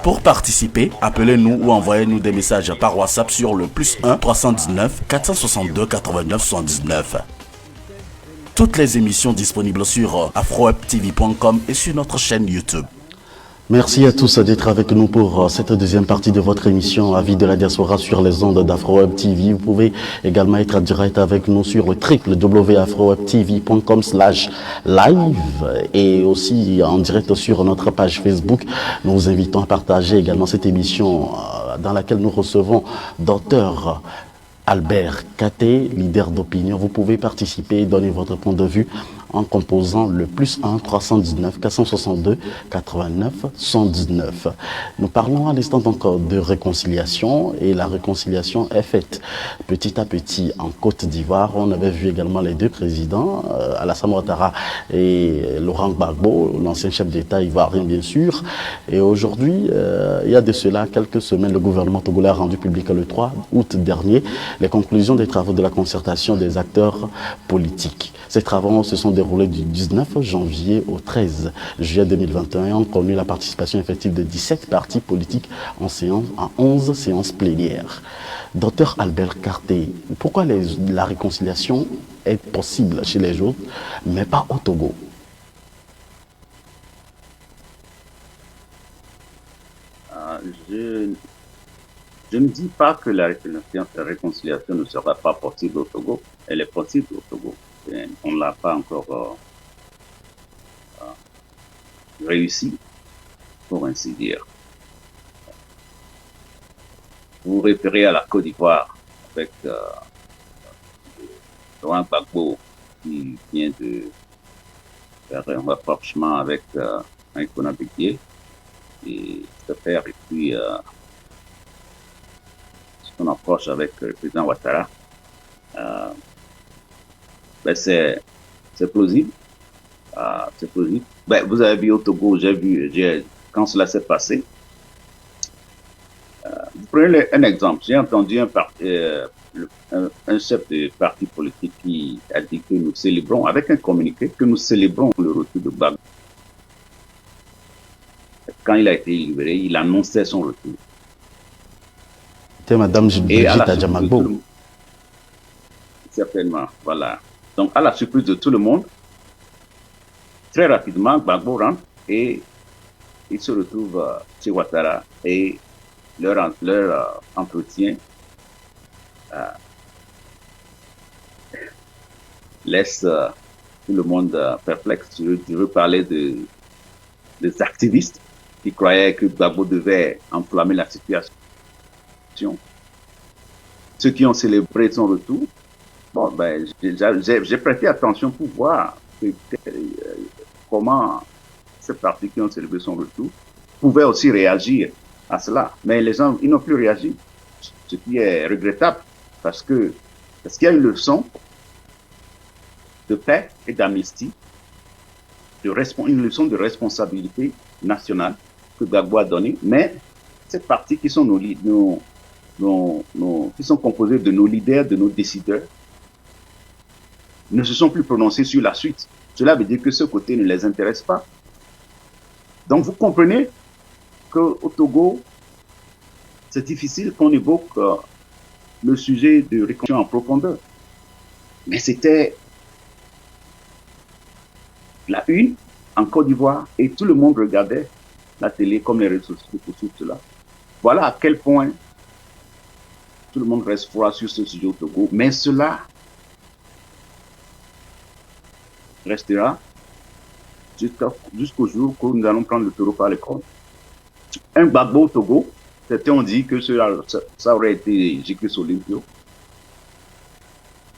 Pour participer, appelez-nous ou envoyez-nous des messages par WhatsApp sur le +1 319 462 89 79. Toutes les émissions disponibles sur afrowebtv.com et sur notre chaîne YouTube. Merci à tous d'être avec nous pour cette deuxième partie de votre émission Avis de la diaspora sur les ondes d'Afroweb TV. Vous pouvez également être en direct avec nous sur le www.afrowebtv.com/live et aussi en direct sur notre page Facebook. Nous vous invitons à partager également cette émission dans laquelle nous recevons Dr Albert Katé, leader d'opinion. Vous pouvez participer et donner votre point de vue en composant le +1 319 462 89 119. Nous parlons à l'instant donc de réconciliation et la réconciliation est faite petit à petit en Côte d'Ivoire. On avait vu également les deux présidents, Alassane Ouattara et Laurent Gbagbo, l'ancien chef d'État ivoirien bien sûr. Et aujourd'hui, il y a de cela quelques semaines, le gouvernement togolais a rendu public le 3 août dernier les conclusions des travaux de la concertation des acteurs politiques. Ces travaux se sont déroulés du 19 janvier au 13 juillet 2021 et ont connu la participation effective de 17 partis politiques en 11 séances plénières. Docteur Albert Katé, pourquoi la réconciliation est possible chez les autres, mais pas au Togo? Je ne dis pas que la réconciliation ne sera pas possible au Togo. Elle est possible au Togo. On ne l'a pas encore réussi, pour ainsi dire. Vous vous référez à la Côte d'Ivoire avec Laurent Gbagbo qui vient de faire un rapprochement avec Konan Bédié et de faire et puis son approche avec le président Ouattara. C'est plausible. C'est plausible. Vous avez vu au Togo, quand cela s'est passé. Vous prenez un exemple. J'ai entendu un chef de parti politique qui a dit que nous célébrons, avec un communiqué, que nous célébrons le retour de Gbagbo. Quand il a été libéré, il annonçait son retour. C'était Madame Brigitte Adjamagbo. Certainement, voilà. Donc, à la surprise de tout le monde, très rapidement, Gbagbo rentre et il se retrouve chez Ouattara et leur entretien laisse tout le monde perplexe. Je veux parler des activistes qui croyaient que Gbagbo devait enflammer la situation. Ceux qui ont célébré son retour, j'ai prêté attention pour voir comment ces partis qui ont célébré son retour pouvaient aussi réagir à cela. Mais les gens, ils n'ont plus réagi, ce qui est regrettable parce qu'il y a une leçon de paix et d'amnistie, une leçon de responsabilité nationale que Gbagbo a donnée, mais ces partis qui sont qui sont composés de nos leaders, de nos décideurs, ne se sont plus prononcés sur la suite. Cela veut dire que ce côté ne les intéresse pas. Donc vous comprenez qu'au Togo, c'est difficile qu'on évoque le sujet de réconciliation en profondeur. Mais c'était la une en Côte d'Ivoire et tout le monde regardait la télé comme les réseaux sociaux pour tout cela. Voilà à quel point tout le monde reste froid sur ce sujet au Togo. Mais cela restera jusqu'au jour où nous allons prendre le taureau par les cornes. Un Gbagbo au Togo, certains ont dit que ça aurait été Jikris Olympio.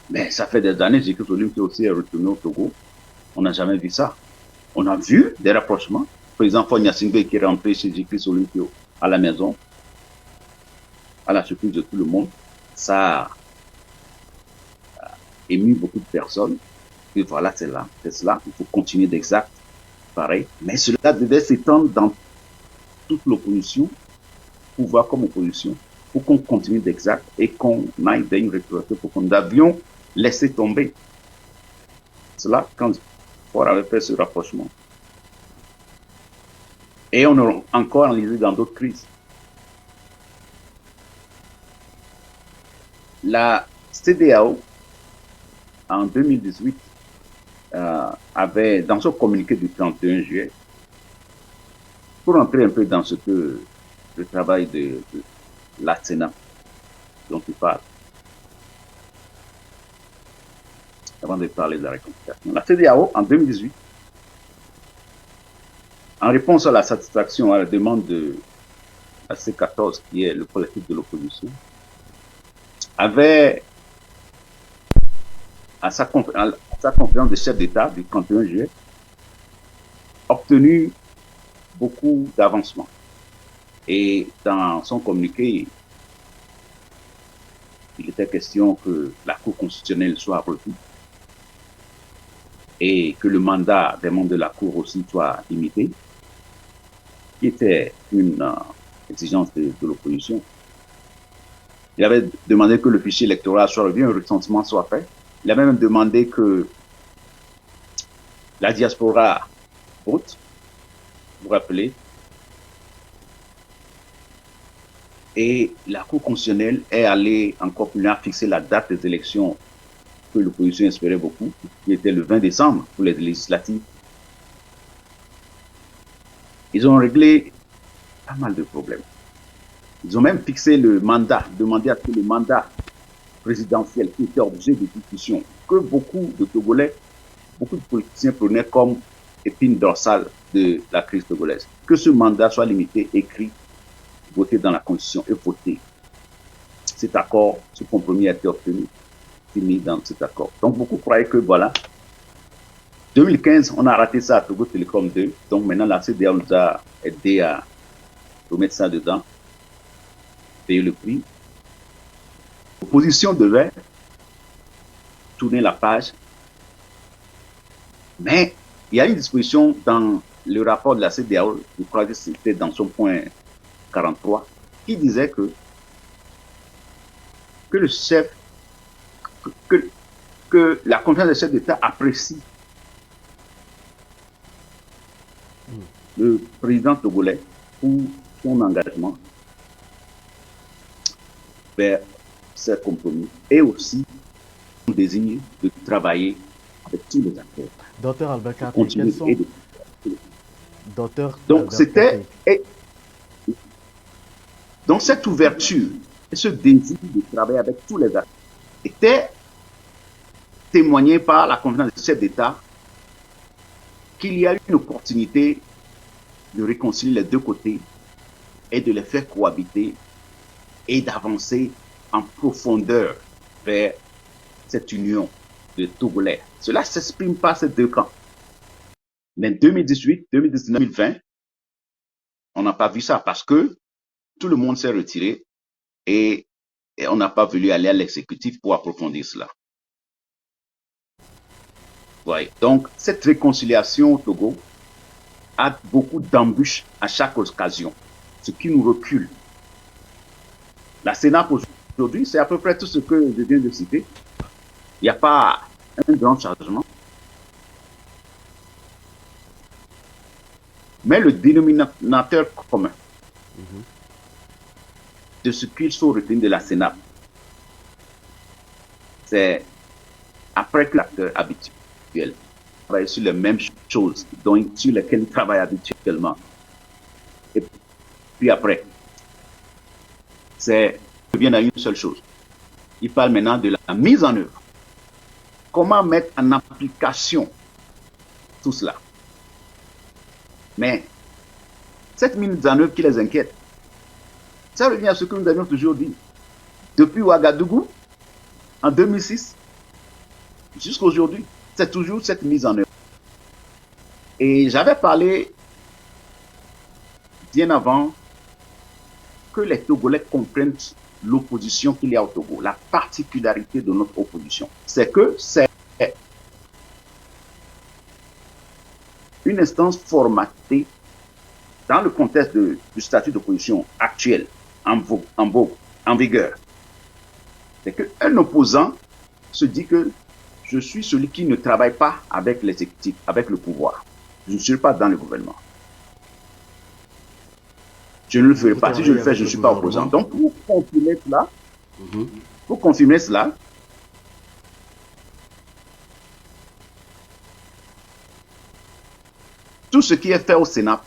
Mais ça fait des années que Jikris Olympio aussi est retourné au Togo. On n'a jamais vu ça. On a vu des rapprochements. Le président Faure Gnassingbé qui est rentré chez Jikris Olympio à la maison, à la surprise de tout le monde. Ça a ému beaucoup de personnes. Et voilà, c'est cela. Il faut continuer d'exact. Pareil. Mais cela devait s'étendre dans toute l'opposition, pouvoir comme opposition, pour qu'on continue d'exact et qu'on aille vers une rétroactive pour qu'on nous avions laissé tomber. Cela, quand Faure avait fait ce rapprochement. Et on est encore enlisé dans d'autres crises. La CEDEAO, en 2018, avait, dans son communiqué du 31 juillet, pour entrer un peu dans ce que le travail de la Sénat dont tu parles, avant de parler de la réconciliation. La CEDEAO, en 2018, en réponse à la satisfaction à la demande de la C14, qui est le collectif de l'opposition, avait, à sa conférence de chefs d'État du 31 juillet, obtenu beaucoup d'avancements. Et dans son communiqué, il était question que la Cour constitutionnelle soit revue et que le mandat des membres de la Cour aussi soit limité, qui était une exigence de l'opposition. Il avait demandé que le fichier électoral soit revu, un recensement soit fait. Il avait même demandé que la diaspora vote, vous vous rappelez, et la Cour constitutionnelle est allée encore plus loin, fixer la date des élections que l'opposition espérait beaucoup, qui était le 20 décembre pour les législatives. Ils ont réglé pas mal de problèmes. Ils ont même fixé le mandat, demandé à ce que le mandat présidentiel qui était objet de discussion, que beaucoup de Togolais, beaucoup de politiciens prenaient comme épine dorsale de la crise togolaise, que ce mandat soit limité, écrit, voté dans la Constitution et voté. Cet accord, ce compromis a été obtenu, fini dans cet accord. Donc beaucoup croyaient que voilà, 2015, on a raté ça à Togo Télécom 2, donc maintenant la CEDEAO nous a aidé à remettre ça dedans, payer le prix. L'opposition devait tourner la page, mais il y a une disposition dans le rapport de la CEDEAO, je crois que c'était dans son point 43, qui disait que le chef, que la conférence des chefs d'État apprécie le président togolais pour son engagement vers ces compromis et aussi son désir de travailler avec tous les acteurs. Docteur Albert Katé, quels sont... Donc c'était... Donc cette ouverture et ce désir de travailler avec tous les acteurs était témoigné par la conférence des chefs d'État qu'il y a eu une opportunité de réconcilier les deux côtés et de les faire cohabiter et d'avancer en profondeur vers cette union de Togolais. Cela ne s'exprime pas ces deux camps. Mais 2018, 2019, 2020, on n'a pas vu ça parce que tout le monde s'est retiré et on n'a pas voulu aller à l'exécutif pour approfondir cela. Ouais. Donc, cette réconciliation au Togo a beaucoup d'embûches à chaque occasion, ce qui nous recule. La Sénat aujourd'hui, c'est à peu près tout ce que je viens de citer. Il n'y a pas un grand changement. Mais le dénominateur commun de ce qu'il faut retenir de la Sénat, c'est après que l'acteur habituel travaille sur les mêmes choses sur lesquelles il travaille habituellement. Et puis après, c'est revient à une seule chose. Il parle maintenant de la mise en œuvre. Comment mettre en application tout cela? Mais cette mise en œuvre qui les inquiète, ça revient à ce que nous avions toujours dit. Depuis Ouagadougou, en 2006, jusqu'à aujourd'hui, c'est toujours cette mise en œuvre. Et j'avais parlé bien avant que les Togolais comprennent l'opposition qu'il y a au Togo. La particularité de notre opposition, c'est que c'est une instance formatée dans le contexte du statut d'opposition actuel, en vigueur. C'est qu'un opposant se dit que je suis celui qui ne travaille pas avec l'exécutif, avec le pouvoir. Je ne suis pas dans le gouvernement. Je ne le ferai pas. Si je le fais, je ne suis pas opposant. Donc, pour confirmer cela, tout ce qui est fait au Sénat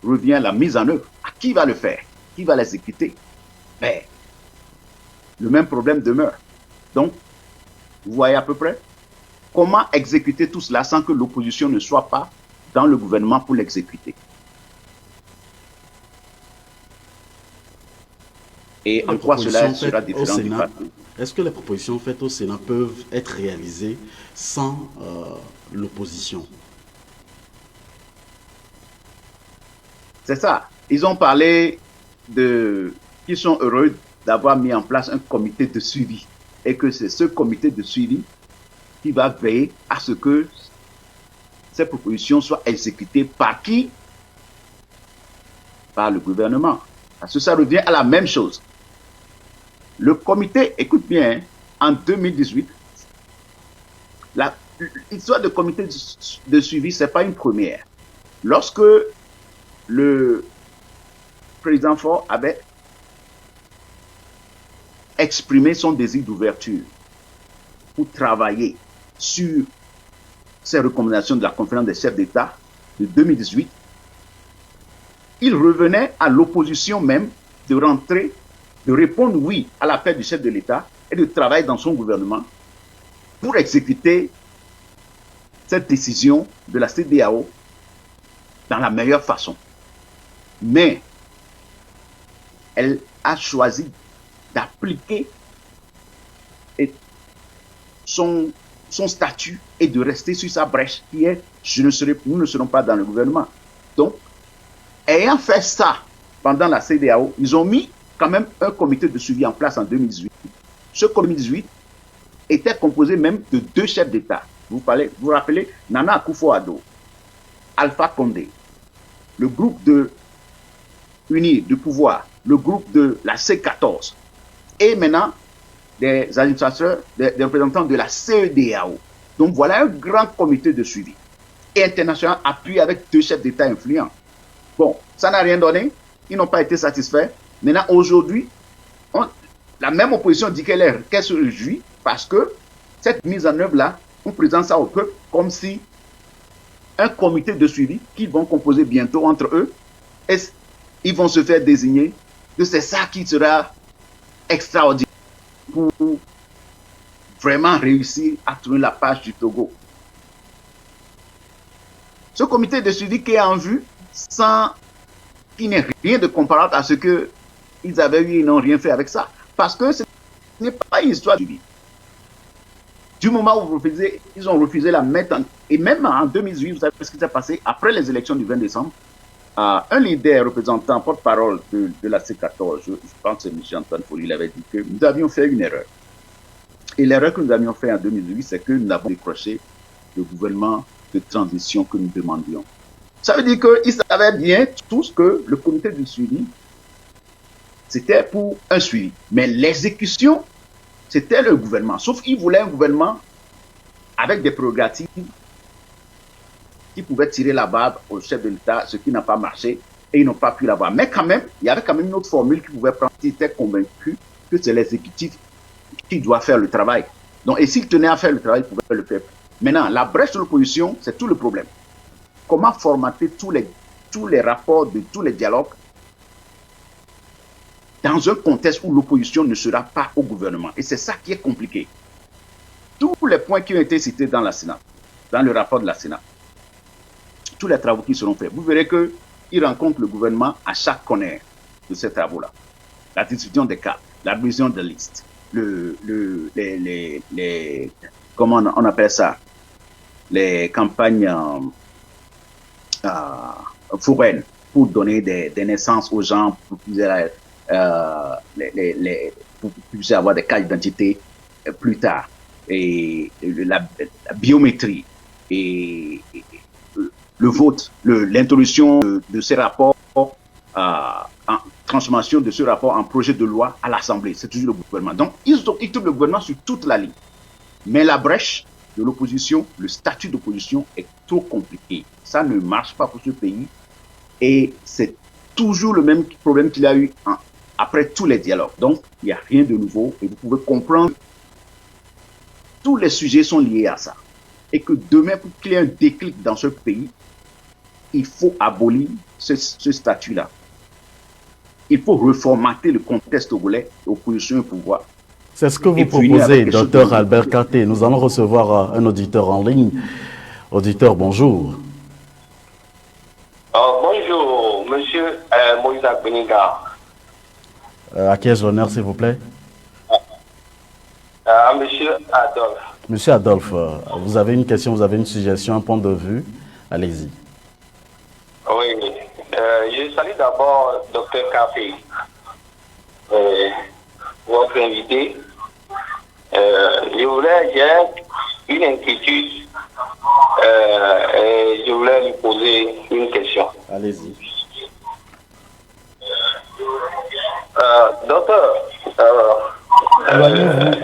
revient à la mise en œuvre. À qui va le faire? Qui va l'exécuter? Mais le même problème demeure. Donc, vous voyez à peu près comment exécuter tout cela sans que l'opposition ne soit pas dans le gouvernement pour l'exécuter. Et en quoi cela sera différent du parti? Est-ce que les propositions faites au Sénat peuvent être réalisées sans l'opposition? C'est ça. Ils ont parlé qu'ils sont heureux d'avoir mis en place un comité de suivi et que c'est ce comité de suivi qui va veiller à ce que ces propositions soient exécutées par qui? Par le gouvernement. Parce que ça revient à la même chose. Le comité, écoute bien, en 2018, l'histoire de comité de suivi, ce n'est pas une première. Lorsque le président Faure avait exprimé son désir d'ouverture pour travailler sur ces recommandations de la conférence des chefs d'État de 2018, il revenait à l'opposition même de rentrer, de répondre oui à l'appel du chef de l'État et de travailler dans son gouvernement pour exécuter cette décision de la CEDEAO dans la meilleure façon. Mais elle a choisi d'appliquer son statut et de rester sur sa brèche qui est nous ne serons pas dans le gouvernement. Donc, ayant fait ça pendant la CEDEAO, ils ont mis quand même un comité de suivi en place en 2018. Ce comité de suivi était composé même de 2 chefs d'État. Vous vous rappelez Nana Akufo-Addo, Alpha Condé, le groupe de Unis du pouvoir, le groupe de la C14 et maintenant des administrateurs, des représentants de la CEDEAO. Donc voilà un grand comité de suivi et international appuyé avec 2 chefs d'État influents. Bon, ça n'a rien donné, ils n'ont pas été satisfaits. Maintenant, aujourd'hui, la même opposition dit qu'elle se réjouit parce que cette mise en œuvre-là, on présente ça au peuple comme si un comité de suivi qu'ils vont composer bientôt entre eux, et ils vont se faire désigner, que c'est ça qui sera extraordinaire pour vraiment réussir à tourner la page du Togo. Ce comité de suivi qui est en vue, sans qu'il n'y ait rien de comparable à ce qu'ils avaient eu, ils n'ont rien fait avec ça. Parce que ce n'est pas une histoire de suivi. Du moment où ils ont refusé la mettre en... Et même en 2018, vous savez ce qui s'est passé après les élections du 20 décembre. Un leader représentant, porte-parole de la C14, je pense que c'est M. Antoine Folly, il avait dit que nous avions fait une erreur. Et l'erreur que nous avions faite en 2018, c'est que nous avons décroché le gouvernement de transition que nous demandions. Ça veut dire qu'ils savaient bien tous que le comité de suivi, c'était pour un suivi. Mais l'exécution, c'était le gouvernement. Sauf qu'ils voulaient un gouvernement avec des prérogatives qui pouvaient tirer la barbe au chef de l'État, ce qui n'a pas marché, et ils n'ont pas pu l'avoir. Mais quand même, il y avait quand même une autre formule qui pouvait prendre, qui était convaincu que c'est l'exécutif qui doit faire le travail. Donc, et s'il tenait à faire le travail, il pouvait le faire. Maintenant, la brèche de l'opposition, c'est tout le problème. Comment formater tous les rapports de tous les dialogues dans un contexte où l'opposition ne sera pas au gouvernement. Et c'est ça qui est compliqué. Tous les points qui ont été cités dans la Sénat, dans le rapport de la Sénat, tous les travaux qui seront faits, vous verrez qu'ils rencontrent le gouvernement à chaque corner de ces travaux-là. La distribution des cartes, la révision des listes, comment on appelle ça, les campagnes foraines pour donner des naissances aux gens, pour qu'ils puissent avoir des cartes d'identité plus tard, et la biométrie, et le vote, l'introduction de ces rapports, en transformation de ce rapport en projet de loi à l'Assemblée. C'est toujours le gouvernement. Donc, ils trouvent le gouvernement sur toute la ligne. Mais la brèche de l'opposition, le statut d'opposition est trop compliqué. Ça ne marche pas pour ce pays. Et c'est toujours le même problème qu'il y a eu après tous les dialogues. Donc, il n'y a rien de nouveau et vous pouvez comprendre que tous les sujets sont liés à ça. Et que demain, pour qu'il y ait un déclic dans ce pays, il faut abolir ce statut-là. Il faut reformater le contexte togolais, opposition et pouvoir. C'est ce que vous proposez, docteur Albert Katé. Nous allons recevoir un auditeur en ligne. Auditeur, bonjour. Bonjour, monsieur Moïse Beninga. À qui ai-je l'honneur, s'il vous plaît? Monsieur Adolphe. Monsieur Adolphe, vous avez une question, vous avez une suggestion, un point de vue. Allez-y. Oui, je salue d'abord docteur Katé, votre invité. J'ai une inquiétude et je voulais lui poser une question. Allez-y. Docteur,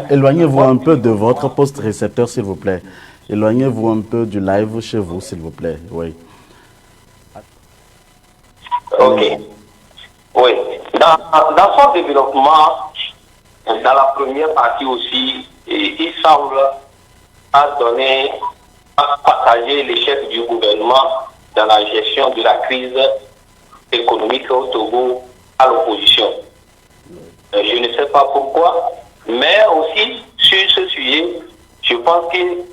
éloignez-vous un peu de votre poste récepteur, s'il vous plaît. Éloignez-vous un peu du live chez vous, s'il vous plaît. Oui. Ok. Oui. Dans son développement, dans la première partie aussi, il semble partager l'échec du gouvernement dans la gestion de la crise économique au Togo à l'opposition. Je ne sais pas pourquoi, mais aussi sur ce sujet, je pense qu'il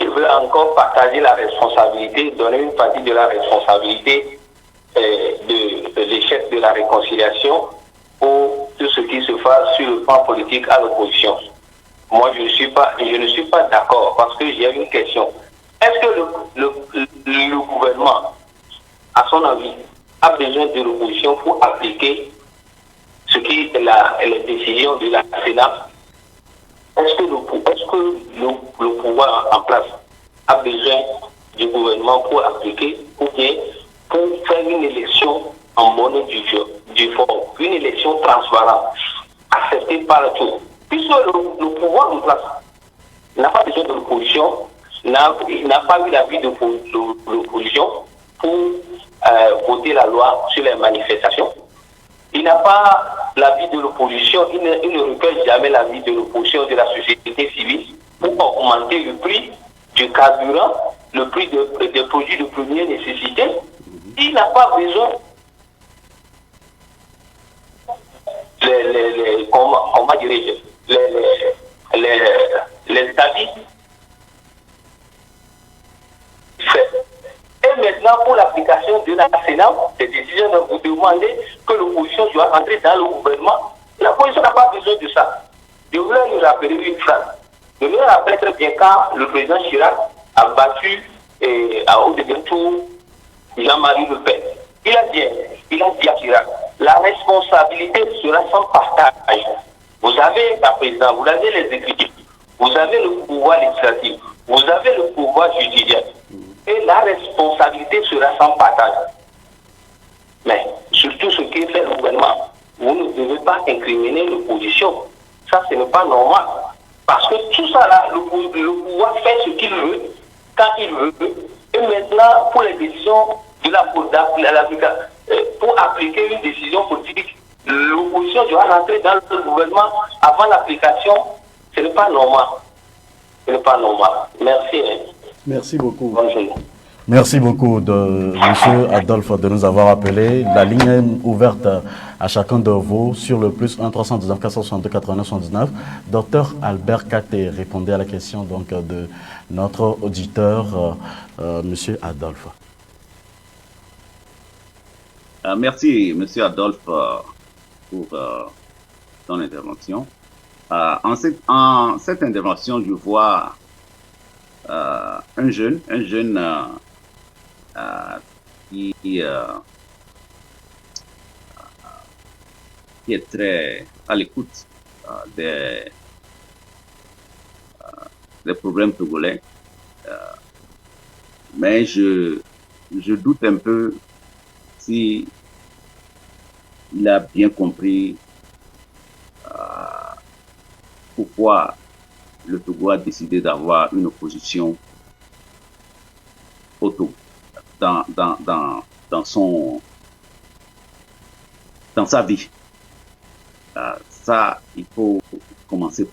veut encore partager la responsabilité, donner une partie de la responsabilité de l'échec de la réconciliation pour tout ce qui se passe sur le plan politique à l'opposition. Moi, je ne suis pas d'accord parce que j'ai une question. Est-ce que le gouvernement, à son avis, a besoin de l'opposition pour appliquer ce qui est les décisions de la Sénat? Est-ce que le pouvoir en place a besoin du gouvernement pour appliquer ou bien pour faire une élection en bonne du fort, une élection transparente, acceptée par tous? Puisque le pouvoir en place n'a pas besoin de l'opposition, n'a pas eu l'avis de l'opposition pour voter la loi sur les manifestations. Il n'a pas l'avis de l'opposition, il ne recueille jamais l'avis de l'opposition de la société civile pour augmenter le prix du carburant, le prix des produits de première nécessité. Il n'a pas besoin les avis. Et maintenant, pour l'application de la Sénat, des décisions de vous demander que l'opposition doit entrer dans le gouvernement, l'opposition n'a pas besoin de ça. Je voulais nous rappeler une phrase. Je me rappelle très bien quand le président Chirac a battu au deuxième tour Jean-Marie Le Pen. Il a dit à Chirac, la responsabilité sera sans partage. Vous avez la présidence, vous avez les exécutifs, vous avez le pouvoir législatif, vous avez le pouvoir judiciaire. Et la responsabilité sera sans partage. Mais surtout ce qui fait le gouvernement, vous ne devez pas incriminer l'opposition. Ça, ce n'est pas normal. Parce que tout ça là, le pouvoir fait ce qu'il veut, quand il veut. Et maintenant, pour les décisions de pour appliquer une décision politique, l'opposition doit rentrer dans le gouvernement avant l'application. Ce n'est pas normal. Ce n'est pas normal. Merci. Merci beaucoup. Bonjour. Merci beaucoup de M. Adolphe de nous avoir appelé. La ligne est ouverte à chacun de vous sur le plus 1 319 462 89 79. Docteur Albert Katé répondait à la question donc de notre auditeur, M. Adolphe. Merci, M. Adolphe, pour ton intervention. En cette intervention, je vois un jeune qui est très à l'écoute des problèmes togolais. Mais je doute un peu si il a bien compris pourquoi le Togo a décidé d'avoir une opposition au Togo dans son dans sa vie. Ça, il faut commencer.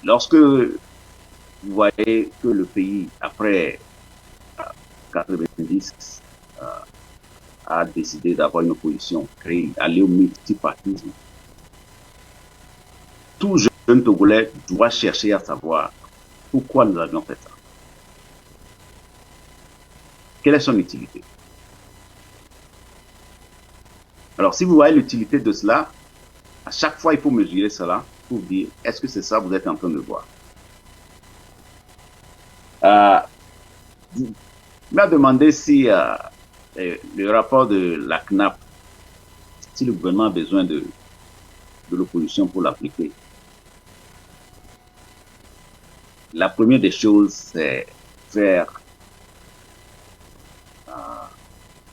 Lorsque vous voyez que le pays, après 90, a décidé d'avoir une opposition créée, aller au multipartisme, tout jeune Togolais doit chercher à savoir pourquoi nous avions fait ça. Quelle est son utilité? Alors, si vous voyez l'utilité de cela, à chaque fois, il faut mesurer cela pour dire, est-ce que c'est ça que vous êtes en train de voir? Il m'a demandé si le rapport de la CNAP, si le gouvernement a besoin de l'opposition pour l'appliquer. La première des choses, c'est faire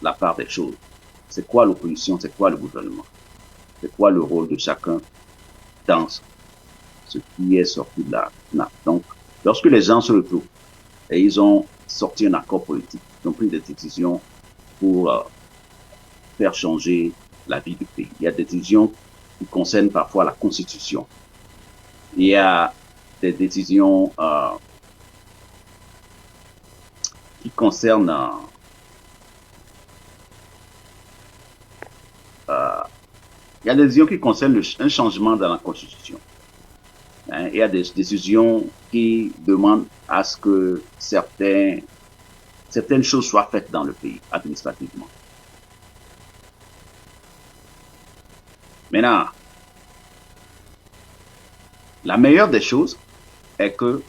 la part des choses. C'est quoi l'opposition, c'est quoi le gouvernement? C'est quoi le rôle de chacun dans ce qui est sorti de la CNAP? Donc, lorsque les gens se retrouvent et ils ont sorti un accord politique, ils ont pris des décisions pour faire changer la vie du pays. Il y a des décisions qui concernent parfois la Constitution. Il y a des décisions qui concernent il y a des décisions qui concernent un changement dans la Constitution. Il y a des décisions qui demandent à ce que certaines choses soient faites dans le pays, administrativement. Maintenant, la meilleure des choses est que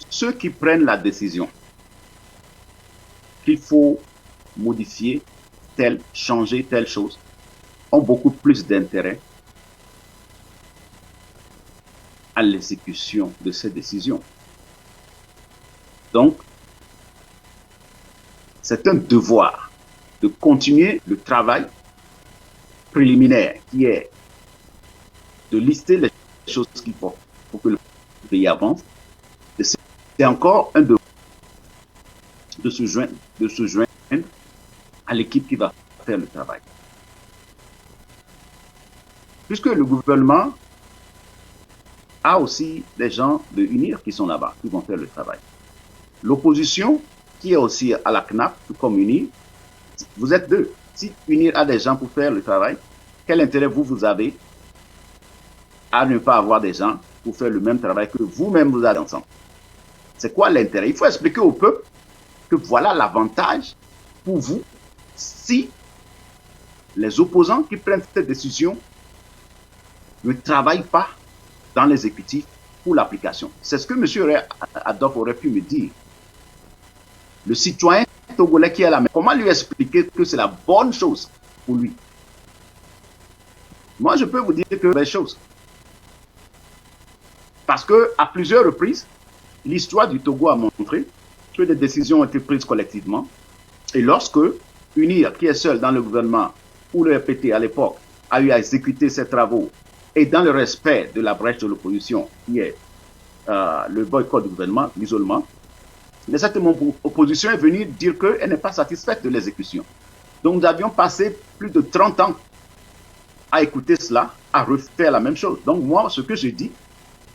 ceux qui prennent la décision qu'il faut modifier changer telle chose, ont beaucoup plus d'intérêt à l'exécution de ces décisions. Donc, c'est un devoir de continuer le travail préliminaire qui est de lister les choses qu'il faut pour que le pays avance. C'est encore un devoir de se joindre à l'équipe qui va faire le travail. Puisque le gouvernement a aussi des gens de UNIR qui sont là-bas, qui vont faire le travail. L'opposition, qui est aussi à la CNAP, tout comme UNIR, vous êtes deux. Si UNIR a des gens pour faire le travail, quel intérêt vous avez à ne pas avoir des gens pour faire le même travail que vous-même vous avez ensemble? C'est quoi l'intérêt? Il faut expliquer au peuple que voilà l'avantage pour vous si les opposants qui prennent cette décision ne travaillent pas dans l'exécutif pour l'application. C'est ce que M. Adolphe aurait pu me dire. Le citoyen togolais qui est à la maison, comment lui expliquer que c'est la bonne chose pour lui? Moi, je peux vous dire que c'est une chose. Parce qu'à plusieurs reprises, l'histoire du Togo a montré que des décisions ont été prises collectivement. Et lorsque UNIR, qui est seul dans le gouvernement, ou le RPT à l'époque, a eu à exécuter ses travaux, et dans le respect de la brèche de l'opposition, qui est le boycott du gouvernement, l'isolement, cette opposition est venue dire qu'elle n'est pas satisfaite de l'exécution. Donc nous avions passé plus de 30 ans à écouter cela, à refaire la même chose. Donc moi, ce que je dis,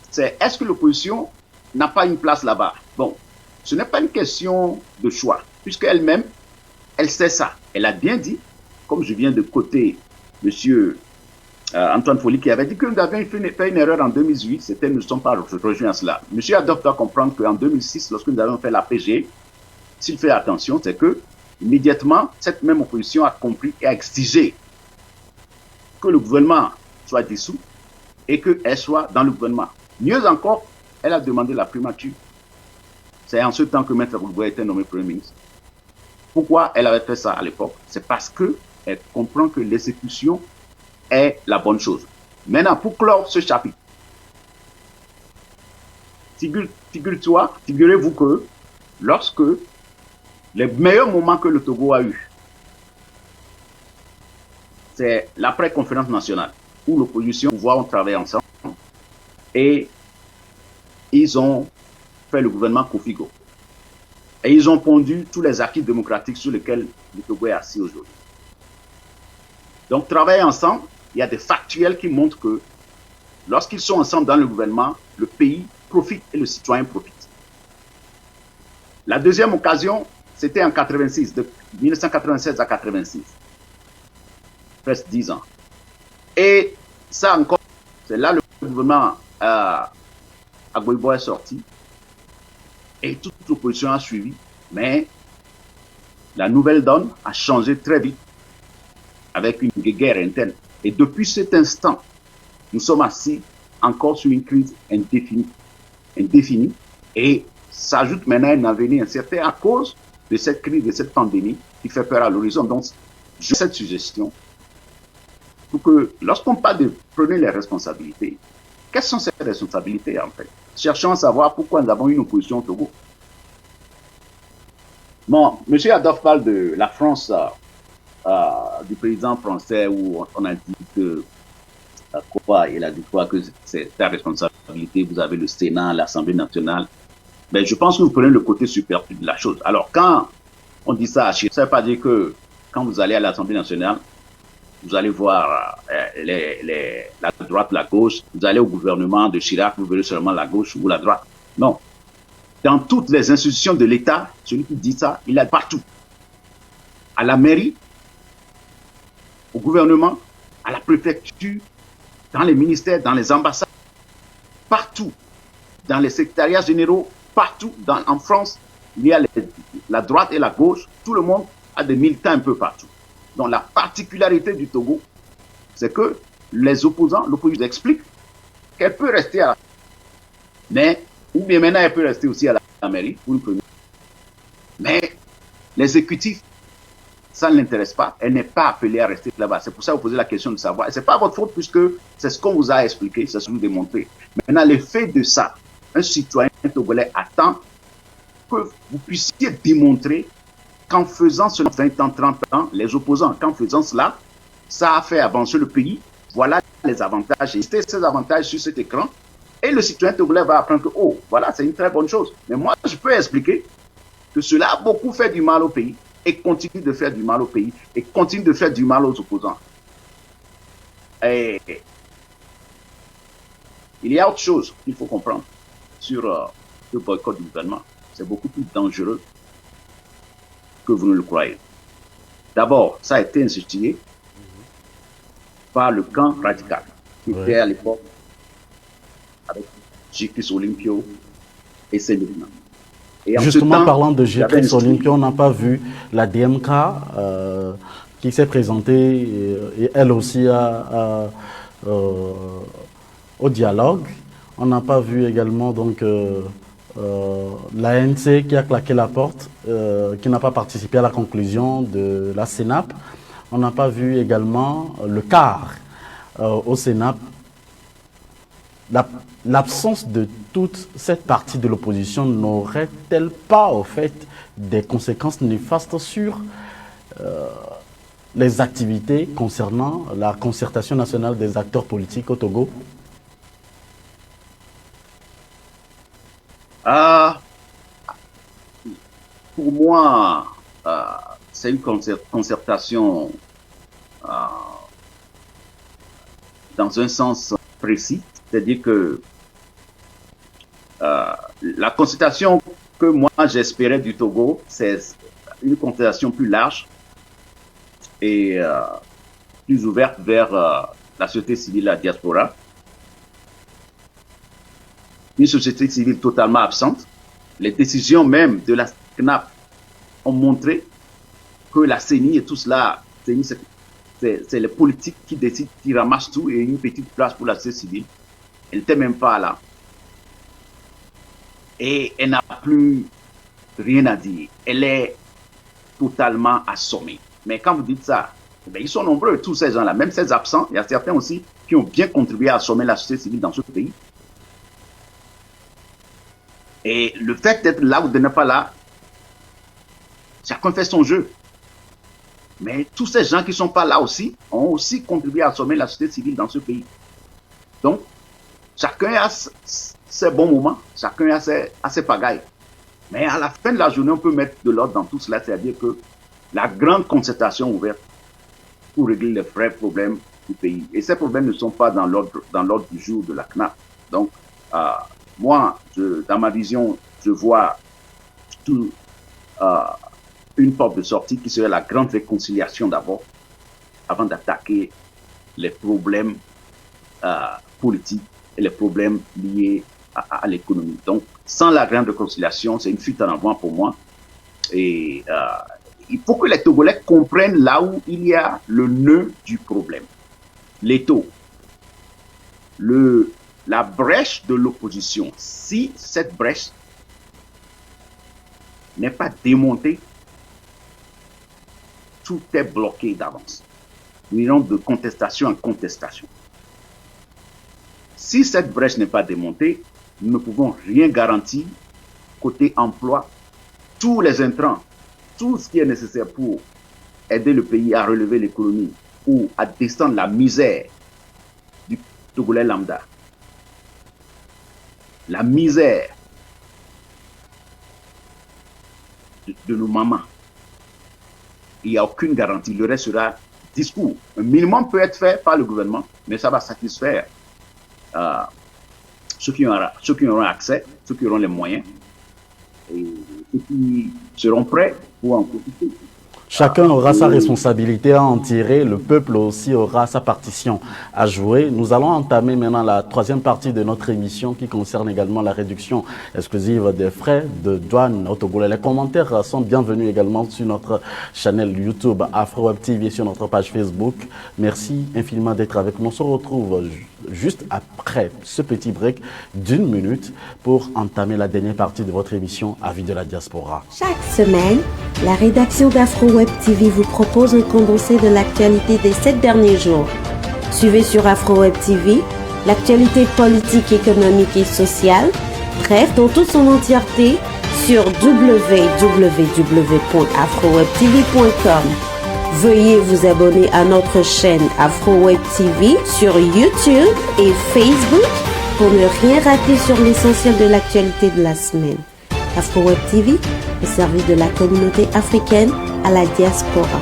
c'est est-ce que l'opposition n'a pas une place là-bas? Bon, ce n'est pas une question de choix, puisqu'elle-même, elle sait ça. Elle a bien dit, comme je viens de côté M. Antoine Folly, qui avait dit que nous avions fait une erreur en 2018, c'était nous ne sommes pas rejoints à cela. M. Adolphe doit comprendre qu'en 2006, lorsque nous avons fait la PG, s'il fait attention, c'est que immédiatement, cette même opposition a compris et a exigé que le gouvernement soit dissous et qu'elle soit dans le gouvernement. Mieux encore, elle a demandé la primature. C'est en ce temps que Maître Boulboua était nommé Premier ministre. Pourquoi elle avait fait ça à l'époque? C'est parce qu'elle comprend que l'exécution est la bonne chose. Maintenant, pour clore ce chapitre, figurez-vous que lorsque les meilleurs moments que le Togo a eu, c'est l'après-conférence nationale, où l'opposition et le pouvoir ont travaillé ensemble et ils ont fait le gouvernement Kofigo. Et ils ont pondu tous les acquis démocratiques sur lesquels le Togo est assis aujourd'hui. Donc, travailler ensemble, il y a des factuels qui montrent que lorsqu'ils sont ensemble dans le gouvernement, le pays profite et le citoyen profite. La deuxième occasion, c'était en 86, de 1996 à 86. Presque 10 ans. Et ça encore, c'est là le gouvernement Agboibo est sorti et toute l'opposition a suivi. Mais la nouvelle donne a changé très vite avec une guerre interne. Et depuis cet instant, nous sommes assis encore sur une crise indéfinie et s'ajoute maintenant un avenir incertain à cause de cette crise, de cette pandémie qui fait peur à l'horizon. Donc, je fais cette suggestion pour que, lorsqu'on parle de prenez les responsabilités, quelles sont ces responsabilités en fait? Cherchons à savoir pourquoi nous avons une opposition au Togo. Bon, M. Adolphe parle de la France, du président français, où on a dit que quoi, il a dit quoi, que c'est ta responsabilité, vous avez le Sénat, l'Assemblée nationale. Mais je pense que vous prenez le côté superflu de la chose. Alors, quand on dit ça, ça ne veut pas dire que quand vous allez à l'Assemblée nationale, vous allez voir la droite, la gauche, vous allez au gouvernement de Chirac, vous verrez seulement la gauche ou la droite. Non. Dans toutes les institutions de l'État, celui qui dit ça, il est partout. À la mairie, au gouvernement, à la préfecture, dans les ministères, dans les ambassades, partout, dans les secrétariats généraux, partout en France, il y a la droite et la gauche, tout le monde a des militants un peu partout. Donc la particularité du Togo, c'est que les opposants, l'opposition explique qu'elle peut rester à la mais, ou bien maintenant elle peut rester aussi à la mairie, pour une première. Mais l'exécutif, ça ne l'intéresse pas, elle n'est pas appelée à rester là-bas. C'est pour ça que vous posez la question de savoir. Et ce n'est pas votre faute puisque c'est ce qu'on vous a expliqué, c'est ce que vous démontrez. Maintenant, l'effet de ça, un citoyen togolais attend que vous puissiez démontrer qu'en faisant cela 20 ans, 30 ans, les opposants, qu'en faisant cela, ça a fait avancer le pays. Voilà les avantages. Et ces avantages sur cet écran. Et le citoyen togolais va apprendre que, oh, voilà, c'est une très bonne chose. Mais moi, je peux expliquer que cela a beaucoup fait du mal au pays et continue de faire du mal au pays et continue de faire du mal aux opposants. Et il y a autre chose qu'il faut comprendre sur le boycott du gouvernement. C'est beaucoup plus dangereux que vous ne le croyez. D'abord, ça a été institué par le camp radical qui était à l'époque avec J.Chris Olympio et Sémérina. Justement, parlant de J.Chris Olympio, on n'a pas vu la DMK qui s'est présentée et elle aussi au dialogue. On n'a pas vu également donc l'ANC qui a claqué la porte, qui n'a pas participé à la conclusion de la CENAP. On n'a pas vu également le CAR au CENAP. L'absence de toute cette partie de l'opposition n'aurait-elle pas, au fait, des conséquences néfastes sur les activités concernant la concertation nationale des acteurs politiques au Togo? Pour moi, c'est une concertation dans un sens précis, c'est-à-dire que la concertation que moi j'espérais du Togo, c'est une concertation plus large et plus ouverte vers la société civile, la diaspora. Une société civile totalement absente. Les décisions même de la CNAP ont montré que la CENI et tout cela, c'est les politiques qui décident, qui ramassent tout et une petite place pour la société civile. Elle n'était même pas là. Et elle n'a plus rien à dire. Elle est totalement assommée. Mais quand vous dites ça, ben ils sont nombreux, tous ces gens-là, même ces absents. Il y a certains aussi qui ont bien contribué à assommer la société civile dans ce pays. Et le fait d'être là ou de ne pas là, chacun fait son jeu. Mais tous ces gens qui ne sont pas là aussi ont aussi contribué à assommer la société civile dans ce pays. Donc, chacun a ses bons moments, chacun a ses pagailles. Mais à la fin de la journée, on peut mettre de l'ordre dans tout cela, c'est-à-dire que la grande concertation ouverte pour régler les vrais problèmes du pays. Et ces problèmes ne sont pas dans l'ordre du jour de la CNAP. Donc, moi, dans ma vision, je vois une porte de sortie qui serait la grande réconciliation d'abord, avant d'attaquer les problèmes politiques et les problèmes liés à l'économie. Donc, sans la grande réconciliation, c'est une fuite en avant pour moi. Et il faut que les Togolais comprennent là où il y a le nœud du problème. L'étau, la brèche de l'opposition. Si cette brèche n'est pas démontée, tout est bloqué d'avance. Nous irons de contestation en contestation. Si cette brèche n'est pas démontée, nous ne pouvons rien garantir côté emploi, tous les intrants, tout ce qui est nécessaire pour aider le pays à relever l'économie ou à descendre la misère du Togolais lambda. La misère de nos mamans. Il n'y a aucune garantie. Le reste sera discours. Un minimum peut être fait par le gouvernement, mais ça va satisfaire ceux qui auront accès, ceux qui auront les moyens et ceux qui seront prêts pour en profiter. Chacun aura sa responsabilité à en tirer, le peuple aussi aura sa partition à jouer. Nous allons entamer maintenant la troisième partie de notre émission qui concerne également la réduction exclusive des frais de douane au Togo. Les commentaires sont bienvenus également sur notre chaîne YouTube AfroWeb TV et sur notre page Facebook. Merci infiniment d'être avec nous. On se retrouve juste après ce petit break d'une minute pour entamer la dernière partie de votre émission Avis de la diaspora. Chaque semaine, la rédaction d'AfroWeb TV vous propose un condensé de l'actualité des 7 derniers jours. Suivez sur AfroWeb TV l'actualité politique, économique et sociale, bref, dans toute son entièreté sur www.afrowebtv.com. Veuillez vous abonner à notre chaîne AfroWeb TV sur YouTube et Facebook pour ne rien rater sur l'essentiel de l'actualité de la semaine. AfroWeb TV, au service de la communauté africaine à la diaspora.